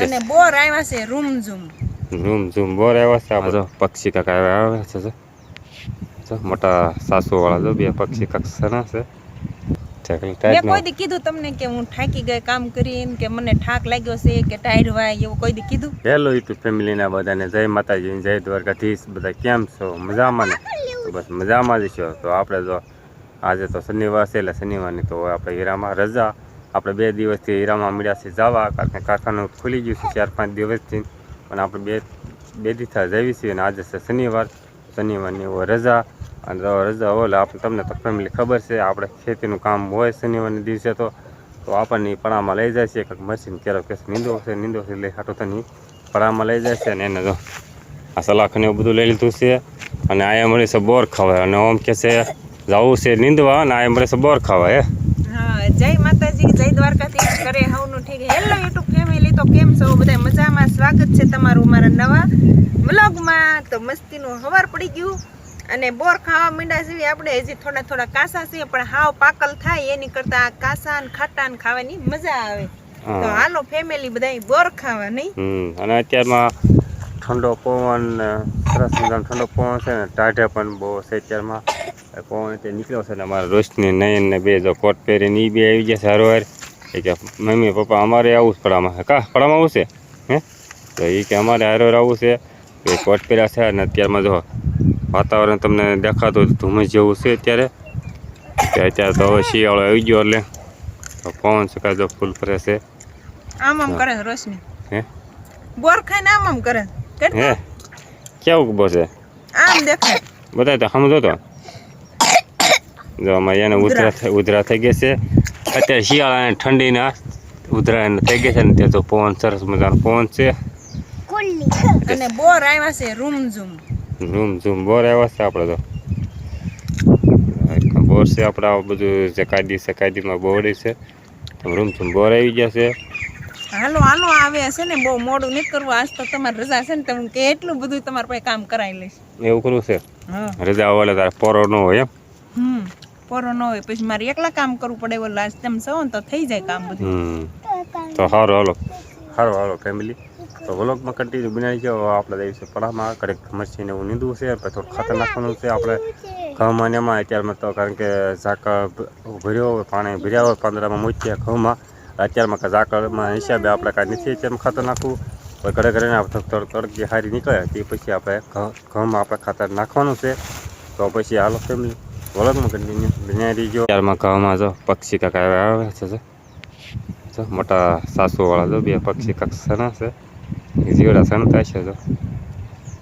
અને બોર આવ્યા છે રૂમ ઝૂમ બોર આવ્યા છે. જો પક્ષી કાકા આવે છે. જો મોટા સાસુ વાળા જો બે પક્ષી કક્ષના છે. મેં કોઈ દી કીધું તમને કે હું થાકી ગઈ કામ કરીને કે મને થાક લાગ્યો છે કે ટાયર વાય એવું કોઈ દી કીધું? હેલો યુટ્યુબ ફેમિલીના બધાને જય માતાજી, જય દ્વારકાધીશ. બધા કેમ છો? મજામાં ને? બસ મજામાં જ છો. તો આપણે જો આજે તો શનિવાર છે એટલે શનિવારની તો આપણે હીરામાં રજા. આપણે 2 દિવસથી હીરામાં મળ્યા છે જવા, કારણ કે કારખાનું ખુલી ગયું છે 4-5 દિવસથી, પણ આપણે બે દિવસ જઈએ છીએ. અને આજે છે શનિવારની હોય રજા. અને રજા હોય આપણે તમને તો ફેમિલી ખબર છે, આપણે ખેતીનું કામ હોય શનિવારના દિવસે તો આપણને પડામાં લઈ જાય છે. કંઈક મશીન ક્યારેક કે નીંદો છે એટલે હાટો તો પડામાં લઈ જાય છે. અને એને જો આ સલાખને એવું બધું લઈ લીધું છે. અને આયા મળે છે બોર ખાવાય. અને આમ કે છે જવું છે નીંદવા, અને આયા મળે છે બોર ખાવાય. હા, જય માતાજી, જય દ્વારકાધીશ. કરે હવનું ઠીક. હેલો યુટ્યુબ ફેમિલી, તો કેમ છો બધા? મજામાં? સ્વાગત છે તમારું મારા નવા વ્લોગમાં. તો મસ્તીનું હવાર પડી ગયું અને બોર ખાવા માંડ્યા છીએ આપણે. હજી થોડા કાસા છે, પણ હાવ પાકલ થાય એની કરતા કાસા ને ખાટા ને ખાવાની મજા આવે. તો હાલો ફેમિલી બધા બોર ખાવા. નહીં અને અત્યારમાં ઠંડો પવન, સરસ મજાનો ઠંડો પવન છે ને ટાઢે પણ બહુ છે. અત્યારમાં પવન તે નીકળ્યો છે ને અમારા રોશની નયન ને બે જો કોટ પહેરીને એ બે આવી ગયા છે હરોવાર. એ કે મમ્મી પપ્પા અમારે આવું જ પડામાં પડામાં આવું છે હે. તો એ કે અમારે હરોવાર આવું છે. તો એ કોટ પહેર્યા છે. અને અત્યારમાં જો વાતાવરણ તમને દેખાતું ધુમ્મસ જેવું છે અત્યારે તો હવે શિયાળો આવી ગયો એટલે પવન છે કાંઈ જો ફૂલ ફરે છે. આમ કરે રોશની હે બોર ખાઈને આમ કરે હે કેવું બોસે આમ દેખાય બધા તો સમજો તો જો અમારે એને ઉધરા થઈ ગયા છે અત્યારે શિયાળા અને ઠંડીના ઉધરા થઈ ગયા છે ને ત્યાં તો પવન સરસ મજાનો પવન છે. અને બોર આવ્યા છે રૂમ ઝૂમ બોર આવ્યા છે. આપણે તો બોર છે આપણે આ બધું જે કાયદીમાં બોરડી છે. રૂમ ઝૂમ બોર આવી ગયા છે. હાલો આવે છે ને, બહુ મોડું નથી કરવું. આજ તો તમારે રજા છે ને, તમે કે એટલું બધું તમારે પાસે કામ કરાવી લઈશ. એવું કરવું છે? હા, રજા હોય તારે પોરો ન હોય એમ? પોરો ન હોય પછી મારે એકલા કામ કરવું પડે. એવું લાસ્ટ ટાઈમ સૌ તો થઈ જાય કામ બધું. તો સારું હાલો ફેમિલી. તો વ્લોગમાં કન્ટિન્યુ બનાવી છે. આપણે જઈએ છીએ પડામાં, કડક મરચીને એવું નીંદવું છે, પછી થોડું ખાતર નાખવાનું છે આપણે ઘઉંમાં ને એમાં. અત્યારમાં તો કારણ કે ઝાકળ ભર્યો હોય, પાણી ભર્યા હોય 15માં મૂક્યા ઘઉંમાં. અત્યારમાં ઝાકળમાં હિસાબે આપણે કાંઈ નથી અત્યારમાં ખાતર નાખવું. ઘરે કરીને તડકી સારી નીકળે તે પછી આપણે ઘઉંમાં આપણે ખાતર નાખવાનું છે. તો પછી હાલો ફેમિલી વ્લોગમાં કન્ટિન્યુ બનાવી દીજો. અત્યારમાં ઘઉંમાં જો પક્ષી કાકા આવે છે. જો મોટા સાસુ વાળા જો બે પક્ષી કક્ષના છે. જીવડા સણતા છે. જો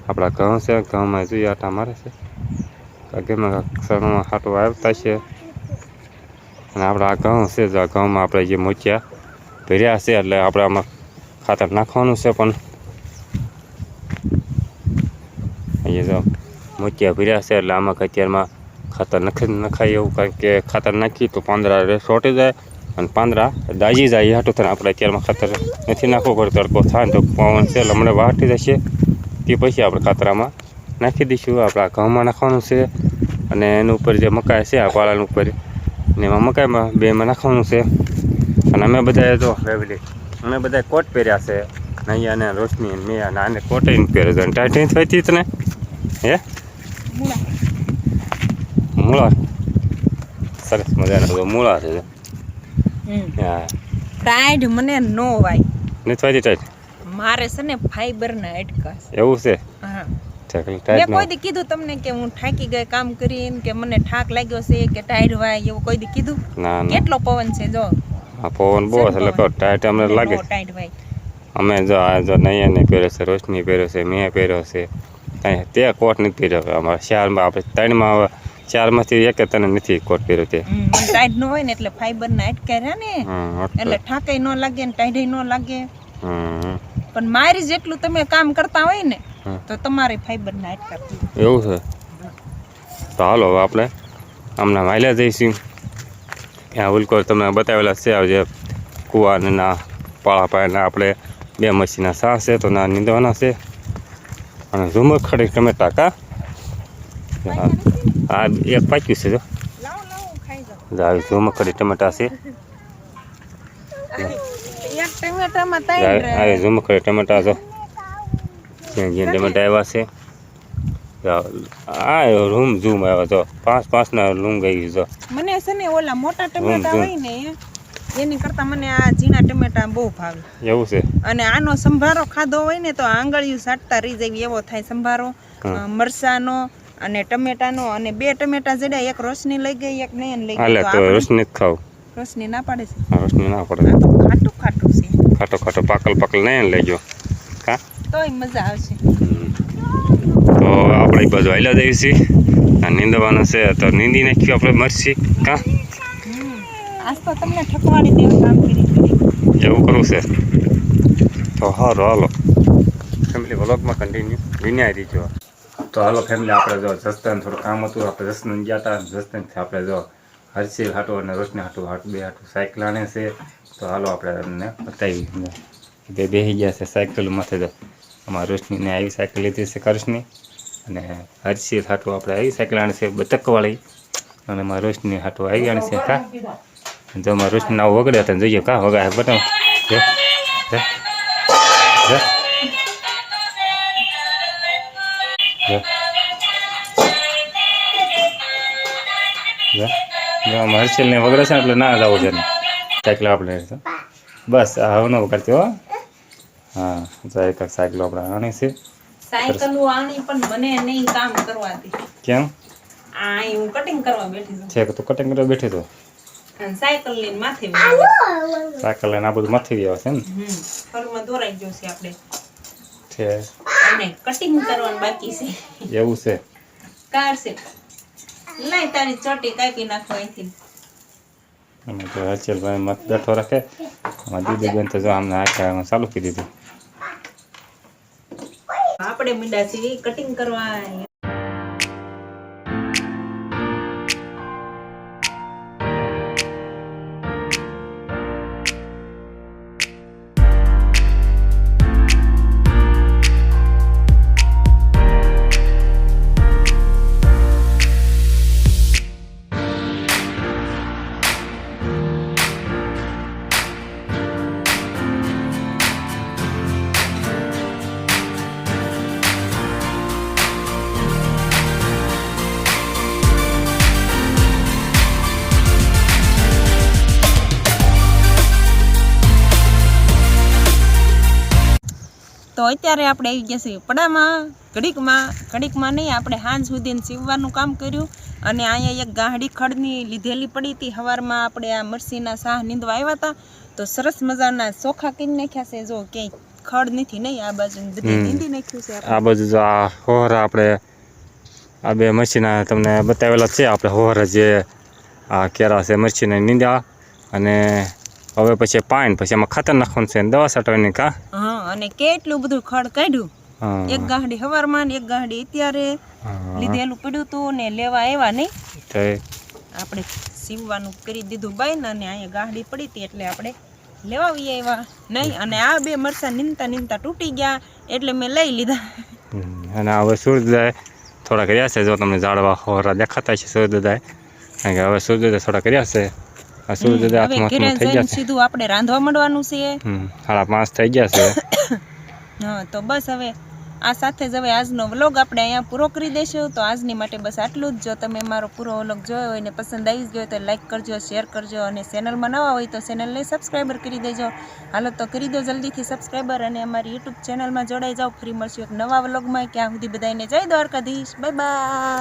આપણા ઘઉં છે, ઘઉંમાં જોઈએ આટા મારે છે. ગમે સણમાં હાટું આવતા છે. અને આપણે આ ઘઉં છે, જો આ ઘઉંમાં આપણે જે મોચિયા ભર્યા છે એટલે આપણે આમાં ખાતર નાખવાનું છે. પણ અહીંયા જો મોચિયા ભર્યા છે એટલે આમાં અત્યારમાં ખાતર નખાય એવું, કારણ કે ખાતર નાખીએ તો પાંદડા સોટી જાય અને પાંદડા દાજી જાય. એ હાટું થાય આપણે અત્યારમાં ખાતર નથી નાખવું પડે. તડકો થાય ને તો પવન છે એટલે હમણાં વાટી જશે. તે પછી આપણે ખાતરામાં નાખી દઈશું. આપણે ઘઉંમાં નાખવાનું છે. અને એની ઉપર જે મકાઈ છે આ પાળાની ઉપર ને એમાં મકાઈમાં બેમાં નાખવાનું છે. અને અમે બધા જો અમે બધા કોટ પહેર્યા છે. અહીંયા ને રોશની મેં અને આને કોટ પહેરે છે. ટાઈટ થતી તને હે મૂળા સરસ મજાના મૂળા છે. હા, ટાઈટ મને નો વાય નથી થતી ટાઈટ. મારે છે ને ફાઈબર ના અટકા એવું છે? હા. મેં કોઈ દી કીધું તમને કે હું થાકી ગઈ કામ કરીને કે મને થાક લાગ્યો છે કે ટાયર વાય એવું કોઈ દી કીધું? ના. કેટલો પવન છે જો. હા, પવન બહુ છે એટલે ટાઈટ અમને લાગે. ટાઈટ વાય અમે જો નૈયાને પહેર્યો છે, રોશની પહેર્યો છે, મેં પહેર્યો છે. તે કોટ નથી પહેર્યો. અમારા શહેરમાં આપણે 3માં 4માંથી એક તને નથી કોટ પહેર્યો. તે ટાઈટ ન હોય ને એટલે ફાઈબર ના અટકાય રહ્યા ને, એટલે થાકે ન લાગે ને ટાઈટ ન લાગે. પણ મારી જેટલું તમે કામ કરતા હોય ને તો તમારે ફાઈબર ના અટકાતું. એવું છે? તો હાલો આપણે હમણાં માલ્યા જઈશું. ત્યાં ઉલકોર તમને બતાવેલા છે. જે કુવાના પાળા પાયના આપણે 2 મસીના સા છે તો ના નીંદવાના છે. અને ઝુમર ખડી ટમેટા કા આ એક પાક્યું છે. જો ઝુમર ખડી ટમેટા છે. ટમેટામાં તાઈ આ ઝૂમ કરે ટમેટા જો જે ટમેટા આવ્યા છે આ રૂમ ઝૂમ આવ્યો જો 5 ના લૂંગ ગઈ જો મને છે ને ઓલા મોટા ટમેટા હોય ને એની કરતા મને આ ઝીણા ટમેટા બહુ ભાવે એવું છે અને આનો સંભારો ખાધો હોય ને તો આંગળીયું સાટતા રહી જાય એવો થાય સંભારો મરસાનો અને ટમેટાનો અને 2 ટમેટા જડ્યા એક રોશની લઈ ગઈ એક નયન લઈ ગઈ તો રોશની ખાવ રોશની ના પાડે છે રોશની ના પડે આ તો ખાટું ખાટું છે ખાટો પાકલ નયન લેજો કા તોય મજા આવશે તો આપણે બાજુ હાલ્યા જઈએ છીએ આ નીંદવાનું છે તો નીંદી નાખ્યું આપણે મરસી કા આજ તો તમને ઠકવાડી દેવું કામ કરી એવું કરવું છે તો હાલો ફેમિલી વ્લોગમાં કન્ટિન્યુ વિનાય દીજો તો હાલો ફેમિલી આપણે જો જસ્તન થોડું કામ હતું આપણે જસ્તન ગયા હતા જસ્તનથી આપણે જો હર્ષિલ હાટું અને રોશની હાટું બે હાટું સાયકલ આણે છે તો હાલો આપણે એમને બતાવી બે બેસી ગયા છે સાયકલ માથે જો અમારા રોશનીને આવી સાયકલ લીધી છે કર્ષની અને હર્ષિલ હાટું આપણે આવી સાયકલ આણે છે બતકવાળી અને અમારા રોશની હાટું આવી આણે છે કા જો અમારા રોશની આવું વગડે હતા જોઈએ કા વગાડે બતાવ હર્ષિલ ને વગડે છે એટલે ના જવું છે સાયકલ આપણે બસ આ હવે ન વગાડતી હો હા જાય કાંક સાયકલ આપણે આણી છે સાયકલ આણી પણ મને નહીં કામ કરવા દે કેમ આ હું કટિંગ કરવા બેઠી છું છે કે તું કટિંગ કરવા બેઠી તો અને સાયકલ લઈને માથે સાયકલ લઈને આ બધું માથી ગયા છે ને ફરમાં દોરાઈ ગયો છે આપણે છે અને કટિંગ કરવાનું બાકી છે એવું છે કાર છે લાય તારી ચોટી કાપી નાખો અહીંથી અને તો હર્ષિલભાઈ મત બેઠો રાખે અમારી દીદી બેન તો જો અમને આખા ચાલુ કરી દીધું આપણે મીંડા છીએ કટિંગ કરવા તો અત્યારે આપણે આવી ગયા છીએ પડામાં ઘડીકમાં નહીં આપણે સાંજ સુધી સીવવાનું કામ કર્યું અને અહીંયા એક ગાંહડી ખડની લીધેલી પડી હતી સવારમાં આપણે આ મરસીના શાહ નીંદવા આવ્યા હતા તો સરસ મજાના ચોખા કરી નાખ્યા છે જો ક્યાંય ખડ નથી નહીં આ બાજુ બધે નીંદી નાખ્યું છે આ બાજુ જો આ હોરા આપણે આ બે મરસીના તમને બતાવેલા છે આપણે હોરા જે આ કેરા છે મરસીને નીંદ્યા અને હવે પછી પાણી પછી એમાં ખાતર નાખવાનું છે દવા છાંટવાની કા હા અને કેટલું બધું ખડ કાઢ્યું એક ગાંહડી સવારમાં ને એક ગાંહડી અત્યારે લીધેલું પડ્યું હતું ને લેવા આવ્યા નહીં આપણે સીવવાનું કરી દીધું બાઈને અને અહીંયા ગાંહડી પડી હતી એટલે આપણે લેવા આવ્યા નહીં અને આ બે મરસા નીંદતા તૂટી ગયા એટલે મેં લઈ લીધા અને હવે સૂર્યોદય થોડા કર્યા છે જો તમને ઝાડવા હોરા દેખાતા છે સૂર્યોદય કારણ કે હવે સૂર્યોદય થોડા કર્યા છે આ સૂર્યોદય હાથમાં થઈ ગયા છે સીધું આપણે રાંધવા માંડવાનું છે 5:30 થઈ ગયા છે હા તો બસ હવે આ સાથે જ હવે આજનો વ્લોગ આપણે અહીંયા પૂરો કરી દઈશું તો આજની માટે બસ આટલું જ જો તમે મારો પૂરો વ્લોગ જોયો હોય ને પસંદ આવી ગયો તો લાઈક કરજો શેર કરજો અને ચેનલમાં નવા હોય તો ચેનલને સબસ્ક્રાઈબર કરી દેજો હાલો તો કરી દો જલ્દીથી સબસ્ક્રાઈબર અને અમારી યુટ્યુબ ચેનલમાં જોડાઈ જાઓ ફરી મળશું એક નવા વ્લોગમાં ક્યાં સુધી બધાને જય દ્વારકાધીશ બાય બાય